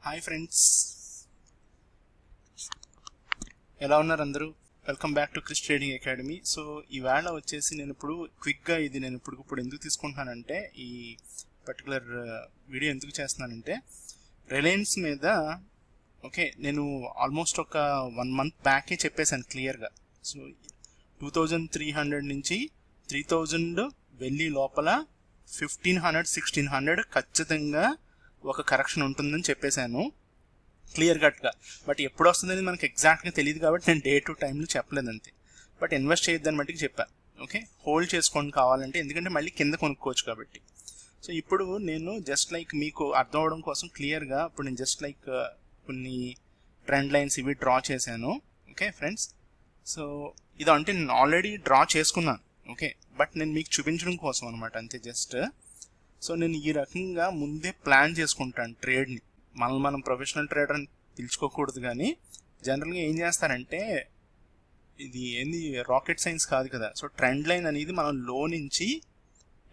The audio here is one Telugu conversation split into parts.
హాయ్ ఫ్రెండ్స్, ఎలా ఉన్నారు అందరూ? Welcome back to Chris trading academy. So ఈవేళ వచ్చేసి నేను ఇప్పుడు క్విక్గా నేను ఇప్పుడు ఎందుకు తీసుకుంటున్నానంటే, ఈ పర్టికులర్ వీడియో ఎందుకు చేస్తున్నానంటే, రిలయన్స్ మీద నేను ఆల్మోస్ట్ ఒక 1 month బ్యాకే చెప్పేశాను క్లియర్గా. సో 2300 నుంచి 3000 వెళ్ళి లోపల 1500-1600 ఖచ్చితంగా ఒక కరెక్షన్ ఉంటుందని చెప్పేశాను క్లియర్ కట్గా. బట్ ఎప్పుడు వస్తుందని మనకి ఎగ్జాక్ట్గా తెలియదు కాబట్టి నేను డే టు టైంలో చెప్పలేదు అంతే. బట్ ఇన్వెస్ట్ చేయొద్దని మట్టికి చెప్పాను. హోల్డ్ చేసుకోండి కావాలంటే, ఎందుకంటే మళ్ళీ కింద కొనుక్కోవచ్చు కాబట్టి. సో ఇప్పుడు నేను జస్ట్ లైక్ మీకు అర్థం అవడం కోసం క్లియర్గా ఇప్పుడు నేను జస్ట్ లైక్ కొన్ని ట్రెండ్ లైన్స్ ఇవి డ్రా చేశాను. ఫ్రెండ్స్, సో ఇది అంటే నేను ఆల్రెడీ డ్రా చేసుకున్నాను. బట్ నేను మీకు చూపించడం కోసం అనమాట అంతే జస్ట్. సో నేను ఈ రకంగా ముందే ప్లాన్ చేసుకుంటాను ట్రేడ్ని. మనం ప్రొఫెషనల్ ట్రేడర్ అని పిలుచుకోకూడదు, కానీ జనరల్గా ఏం చేస్తారంటే, ఇది ఏంది రాకెట్ సైన్స్ కాదు కదా. సో ట్రెండ్ లైన్ అనేది మనం లో నుంచి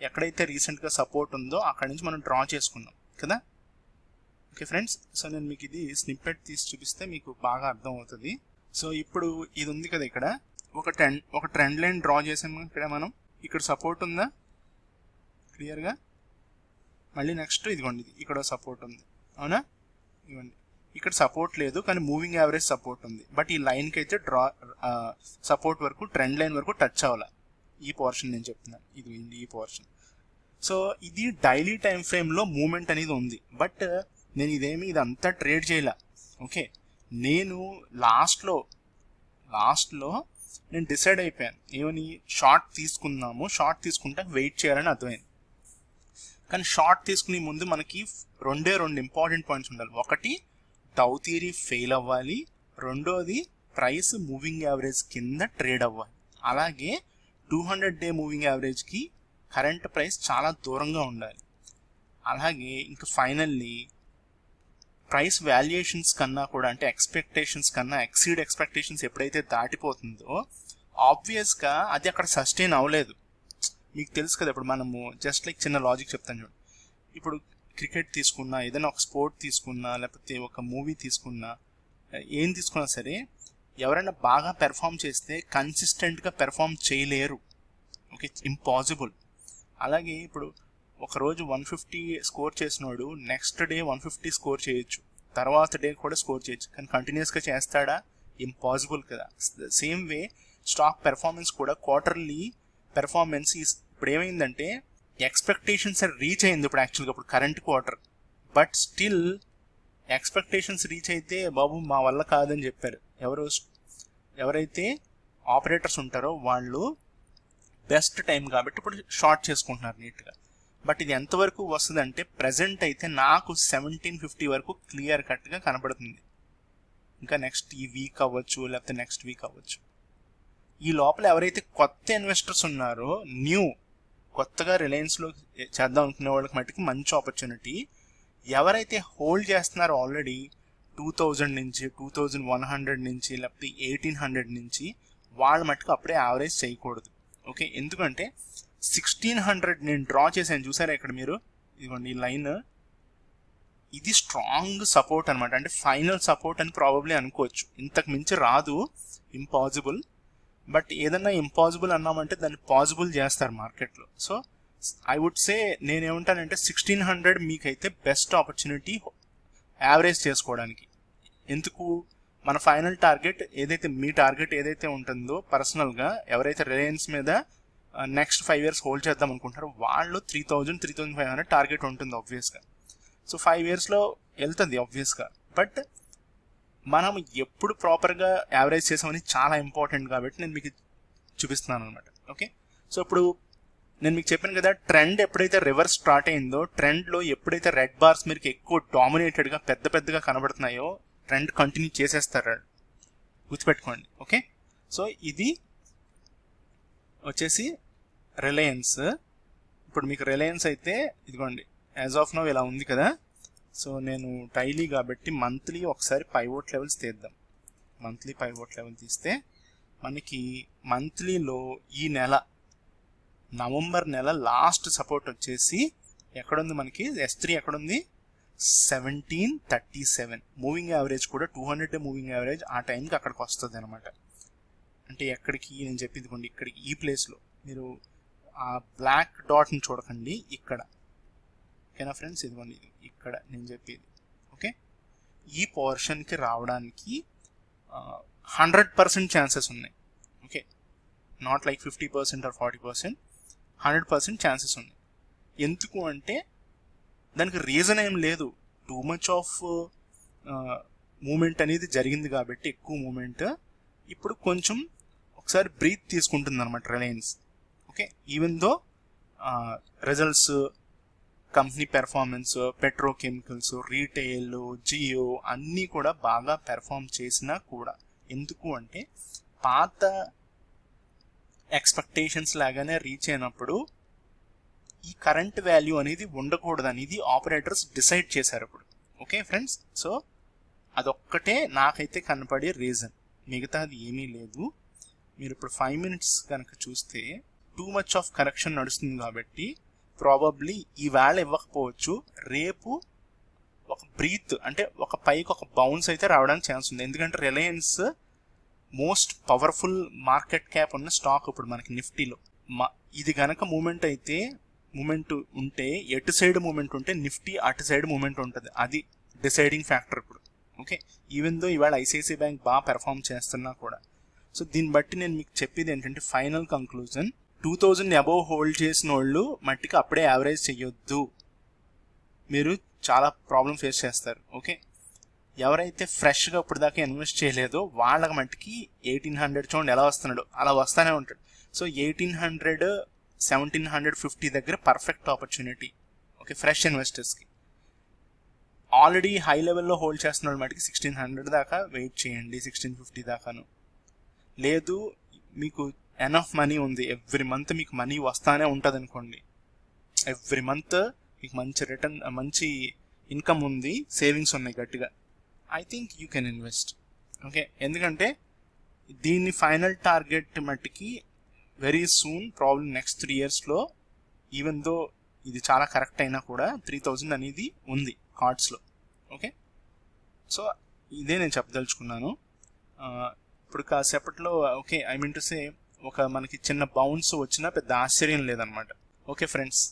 ఎక్కడైతే రీసెంట్గా సపోర్ట్ ఉందో అక్కడి నుంచి మనం డ్రా చేసుకున్నాం కదా. ఫ్రెండ్స్, సో నేను మీకు ఇది స్నిప్పెట్ తీసి చూపిస్తే మీకు బాగా అర్థం అవుతుంది. సో ఇప్పుడు ఇది ఉంది కదా, ఇక్కడ ఒక ట్రెండ్ లైన్ డ్రా చేసాము. ఇక్కడ సపోర్ట్ ఉందా క్లియర్గా. మళ్ళీ నెక్స్ట్ ఇదిగోండి, ఇక్కడ సపోర్ట్ ఉంది, అవునా? ఇవ్వండి, ఇక్కడ సపోర్ట్ లేదు కానీ మూవింగ్ యావరేజ్ సపోర్ట్ ఉంది. బట్ ఈ లైన్కి అయితే సపోర్ట్ వరకు, ట్రెండ్ లైన్ వరకు టచ్ అవ్వాలి. ఈ పోర్షన్ నేను చెప్తున్నాను, ఇది ఈ పోర్షన్. సో ఇది డైలీ టైం ఫ్రేమ్లో మూమెంట్ అనేది ఉంది. బట్ నేను ఇదంతా ట్రేడ్ చేయలే. నేను లాస్ట్లో నేను డిసైడ్ అయిపోయాను, ఏమని, షార్ట్ తీసుకుంటే వెయిట్ చేయాలని అర్థమైంది. కానీ షార్ట్ తీసుకునే ముందు మనకి రెండు ఇంపార్టెంట్ పాయింట్స్ ఉండాలి. ఒకటి, డౌ థియరీ ఫెయిల్ అవ్వాలి. రెండోది, ప్రైస్ మూవింగ్ యావరేజ్ కింద ట్రేడ్ అవ్వాలి. అలాగే 200-day మూవింగ్ యావరేజ్కి కరెంట్ ప్రైస్ చాలా దూరంగా ఉండాలి. అలాగే ఇంకా ఫైనల్లీ ప్రైస్ వాల్యుయేషన్స్ కన్నా కూడా, అంటే ఎక్స్పెక్టేషన్స్ కన్నా ఎక్స్పెక్టేషన్స్ ఎప్పుడైతే దాటిపోతుందో ఆబ్వియస్గా అది అక్కడ సస్టైన్ అవ్వలేదు. మీకు తెలుసు కదా. ఇప్పుడు మనము జస్ట్ లైక్ చిన్న లాజిక్ చెప్తాను చూడండి. ఇప్పుడు క్రికెట్ తీసుకున్నా, ఏదైనా ఒక స్పోర్ట్ తీసుకున్నా, లేకపోతే ఒక మూవీ తీసుకున్నా, ఏం తీసుకున్నా సరే, ఎవరైనా బాగా పెర్ఫామ్ చేస్తే కన్సిస్టెంట్గా పెర్ఫామ్ చేయలేరు. ఇంపాసిబుల్. అలాగే ఇప్పుడు ఒకరోజు 150 స్కోర్ చేసినోడు నెక్స్ట్ డే 150 స్కోర్ చేయొచ్చు, తర్వాత డే కూడా స్కోర్ చేయొచ్చు, కానీ కంటిన్యూస్గా చేస్తాడా? ఇంపాసిబుల్ కదా. సేమ్ వే స్టాక్ పెర్ఫార్మెన్స్ కూడా, క్వార్టర్లీ పెర్ఫార్మెన్స్ ఇప్పుడు ఏమైందంటే, ఎక్స్పెక్టేషన్స్ రీచ్ అయింది ఇప్పుడు యాక్చువల్గా, ఇప్పుడు current quarter. But still expectations reach అయితే బాబు మా వల్ల కాదని చెప్పారు. ఎవరైతే ఆపరేటర్స్ ఉంటారో వాళ్ళు బెస్ట్ టైం కాబట్టి ఇప్పుడు షార్ట్ చేసుకుంటున్నారు నీట్గా. బట్ ఇది ఎంతవరకు వస్తుందంటే, ప్రజెంట్ అయితే నాకు 1750 వరకు క్లియర్ కట్గా కనబడుతుంది. ఇంకా నెక్స్ట్ ఈ వీక్ అవ్వచ్చు, లేకపోతే నెక్స్ట్ వీక్ అవ్వచ్చు. ఈ లోపల ఎవరైతే కొత్త ఇన్వెస్టర్స్ ఉన్నారో, కొత్తగా రిలయన్స్లో చేద్దాం అనుకునే వాళ్ళకి మటుకు మంచి ఆపర్చునిటీ. ఎవరైతే హోల్డ్ చేస్తున్నారో ఆల్రెడీ 2000 నుంచి, 2100 నుంచి, లేకపోతే 1800 నుంచి, వాళ్ళ మటుకు అప్పుడే యావరేజ్ చేయకూడదు. ఎందుకంటే 1600 నేను డ్రా చేశాను చూసారా ఇక్కడ మీరు, ఇదిగోండి ఈ లైన్, ఇది స్ట్రాంగ్ సపోర్ట్ అనమాట. అంటే ఫైనల్ సపోర్ట్ అని ప్రాబబ్లీ అనుకోవచ్చు. ఇంతకు మించి రాదు, ఇంపాసిబుల్. బట్ ఏదన్నా ఇంపాసిబుల్ అన్నామంటే దాన్ని పాసిబుల్ చేస్తారు మార్కెట్లో. సో ఐ వుడ్ సే, నేనేమంటానంటే 1600 మీకైతే బెస్ట్ ఆపర్చునిటీ యావరేజ్ చేసుకోవడానికి. ఎందుకు, మన ఫైనల్ టార్గెట్ ఏదైతే, మీ టార్గెట్ ఏదైతే ఉంటుందో పర్సనల్గా, ఎవరైతే రిలయన్స్ మీద నెక్స్ట్ 5 years హోల్డ్ చేద్దాం అనుకుంటారో వాళ్ళు 3000-3500 టార్గెట్ ఉంటుంది ఆబ్వియస్గా. సో 5 yearsలో వెళ్తుంది ఆబ్వియస్గా. బట్ మనం ఎప్పుడు ప్రాపర్గా యావరేజ్ చేసామని చాలా ఇంపార్టెంట్ కాబట్టి నేను మీకు చూపిస్తున్నాను అనమాట. సో ఇప్పుడు నేను మీకు చెప్పాను కదా, ట్రెండ్ ఎప్పుడైతే రివర్స్ స్టార్ట్ అయిందో, ట్రెండ్లో ఎప్పుడైతే రెడ్ బార్స్ మీకు ఎక్కువ డామినేటెడ్గా పెద్దగా కనబడుతున్నాయో, ట్రెండ్ కంటిన్యూ చేసేస్తారు, గుర్తుపెట్టుకోండి. సో ఇది వచ్చేసి రిలయన్స్. ఇప్పుడు మీకు రిలయన్స్ అయితే ఇదిగోండి, యాజ్ ఆఫ్ నౌ ఇలా ఉంది కదా. సో నేను డైలీ కాబట్టి మంత్లీ ఒకసారి పైవోట్ లెవెల్స్ తీద్దాం. మంత్లీ పైవోట్ లెవెల్ తీస్తే మనకి మంత్లీలో ఈ నెల, నవంబర్ నెల లాస్ట్ సపోర్ట్ వచ్చేసి ఎక్కడుంది మనకి, S3 ఎక్కడుంది, 1737. మూవింగ్ యావరేజ్ కూడా 200 మూవింగ్ యావరేజ్ ఆ టైంకి అక్కడికి వస్తుంది అనమాట. అంటే ఎక్కడికి నేను చెప్పింది కొన్ని ఇక్కడికి ఈ ప్లేస్లో మీరు ఆ బ్లాక్ డాట్ని చూడకండి, ఇక్కడ. ఓకేనా ఫ్రెండ్స్, ఇదిగోండి ఇక్కడ నేను చెప్పేది. ఓకే, ఈ పోర్షన్కి రావడానికి 100% ఛాన్సెస్ ఉన్నాయి. Okay, not like 50% or 40%, 100% chances ఉన్నాయి. ఎందుకు అంటే దానికి రీజన్ ఏం లేదు, టూ మచ్ ఆఫ్ మూమెంట్ అనేది జరిగింది కాబట్టి, ఎక్కువ మూమెంట్. ఇప్పుడు కొంచెం ఒకసారి బ్రీత్ తీసుకుంటుంది అనమాట Reliance. Okay, even though results, company performance, petrochemicals, retail, Jio అన్నీ కూడా బాగా పెర్ఫార్మ్ చేసినా కూడా, ఎందుకు అంటే పాత ఎక్స్పెక్టేషన్స్ లాగానే రీచ్ అయినప్పుడు ఈ కరెంట్ వాల్యూ అనేది ఉండకూడదు అనేది ఆపరేటర్స్ డిసైడ్ చేశారు ఇప్పుడు. ఓకే ఫ్రెండ్స్, సో అదొక్కటే నాకైతే కనపడే రీజన్, మిగతాది ఏమీ లేదు. మీరు ఇప్పుడు 5 minutes కనుక చూస్తే టూ మచ్ ఆఫ్ కరెక్షన్ నడుస్తుంది కాబట్టి ప్రాబబ్లీ ఈవేళ ఇవ్వకపోవచ్చు, రేపు ఒక బ్రీత్ అంటే ఒక పైకి ఒక బౌన్స్ అయితే రావడానికి ఛాన్స్ ఉంది. ఎందుకంటే Reliance most powerful market cap ఉన్న స్టాక్ ఇప్పుడు మనకి నిఫ్టీలో. ఇది కనుక మూమెంట్ ఉంటే ఎటు సైడ్ మూమెంట్ ఉంటే నిఫ్టీ అటు సైడ్ మూమెంట్ ఉంటుంది, అది డిసైడింగ్ ఫ్యాక్టర్ ఇప్పుడు. ఓకే, ఈవెన్ దో ఇవాళ ఐసిఐసిఐ బ్యాంక్ బాగా పెర్ఫామ్ చేస్తున్నా కూడా. సో దీన్ని బట్టి నేను మీకు చెప్పేది ఏంటంటే ఫైనల్ కంక్లూజన్, 2000 అబోవ్ హోల్డ్ చేసిన వాళ్ళు మట్టికి అప్పుడే యావరేజ్ చెయ్యొద్దు, మీరు చాలా ప్రాబ్లం ఫేస్ చేస్తారు. ఓకే, ఎవరైతే ఫ్రెష్గా ఇప్పుడు దాకా ఇన్వెస్ట్ చేయలేదో వాళ్ళకి మట్టికి 1800 చూడండి ఎలా వస్తున్నాడు, అలా వస్తూనే ఉంటాడు. సో 1800, 1750 దగ్గర పర్ఫెక్ట్ ఆపర్చునిటీ. ఓకే, ఫ్రెష్ ఇన్వెస్టర్స్కి. ఆల్రెడీ హై లెవెల్లో హోల్డ్ చేస్తున్న వాళ్ళ మటుకి 1600 దాకా వెయిట్ చేయండి, 1650 దాకాను. లేదు మీకు ఎనఫ్ మనీ ఉంది, ఎవ్రీ మంత్ మీకు మనీ వస్తానే ఉంటుంది అనుకోండి, ఎవ్రీ మంత్ మీకు మంచి రిటర్న్, మంచి ఇన్కమ్ ఉంది, సేవింగ్స్ ఉన్నాయి గట్టిగా, I think you can invest. Okay, ఎందుకంటే దీన్ని ఫైనల్ టార్గెట్ మట్టికి వెరీ సూన్, ప్రాబ్లం నెక్స్ట్ 3 yearsలో, ఈవెన్ దో ఇది చాలా కరెక్ట్ అయినా కూడా 3000 అనేది ఉంది కార్డ్స్లో. ఓకే, సో ఇదే నేను చెప్పదలుచుకున్నాను. ఇప్పుడు కాసేపట్లో okay, I mean to say ఒక మనకి చిన్న బౌన్స్ వచ్చినా పెద్ద ఆశ్చర్యం లేదనమాట. Okay friends,